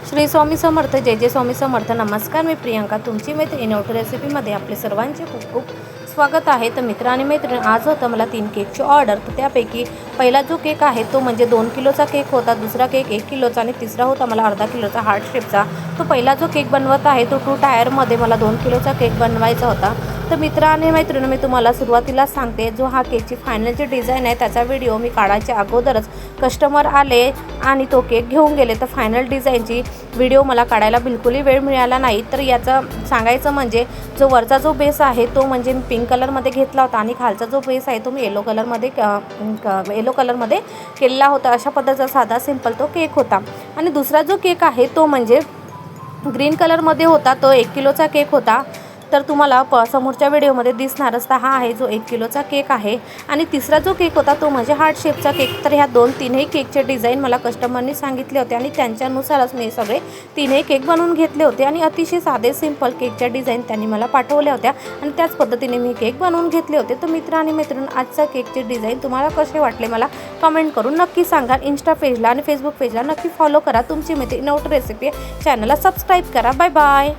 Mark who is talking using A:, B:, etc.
A: श्री स्वामी समर्थ, जय जय स्वामी समर्थ. नमस्कार, मी प्रियंका, तुमची मैत्रीण नवटी रेसिपीमध्ये आपले सर्वांचे खूप खूप स्वागत आहे. तर मित्र आणि मैत्रीण, आज होतं मला 3 केकची ऑर्डर. तर त्यापैकी पहिला जो केक आहे तो म्हणजे 2 किलोचा केक होता, दुसरा केक 1 किलोचा आणि तिसरा होता मला अर्धा किलोचा हार्ट शेपचा. तो पहिला जो केक बनवत आहे तो 2 टायरमध्ये मला 2 किलोचा केक बनवायचा होता. तर मित्र आणि मैत्रिणी, मी तुम्हाला सुरुवातीला सांगते, जो हा केकची फायनल जी डिझाईन आहे त्याचा व्हिडिओ मी काढायच्या अगोदरच कस्टमर आले आणि तो केक घेऊन गेले. तर फायनल डिझाईनची व्हिडिओ मला काढायला बिलकुलही वेळ मिळाला नाही. तर याचं सांगायचं म्हणजे जो वरचा जो बेस आहे तो म्हणजे मी पिंक कलरमध्ये घेतला होता आणि खालचा जो बेस आहे तो मी येलो कलरमध्ये केलेला होता. अशा पद्धतीचा साधा सिंपल तो केक होता. आणि दुसरा जो केक आहे तो म्हणजे ग्रीन कलरमध्ये होता. तो 1 किलोचा केक होता. तर तुम्हाला समोरच्या व्हिडिओमध्ये दिसणारच हा आहे जो 1 किलोचा केक आहे. आणि तिसरा जो केक होता तो म्हणजे हार्ट शेपचा केक. तर ह्या तीनही केकचे डिझाईन मला कस्टमरनी सांगितले होते आणि त्यांच्यानुसारच मी सगळे तीनही केक बनवून घेतले होते आणि अतिशय साधे सिंपल केकच्या डिझाईन त्यांनी मला पाठवल्या होत्या आणि त्याच पद्धतीने मी केक बनवून घेतले होते. तर मित्र आणि मैत्रीण, आजचा केकचे डिझाईन तुम्हाला कसे वाटले मला कमेंट करून नक्की सांगा. इंस्टा पेजला आणि फेसबुक पेजला नक्की फॉलो करा. तुमची मैत्रीण नवटी रेसिपी चॅनलला सबस्क्राईब करा. Bye bye.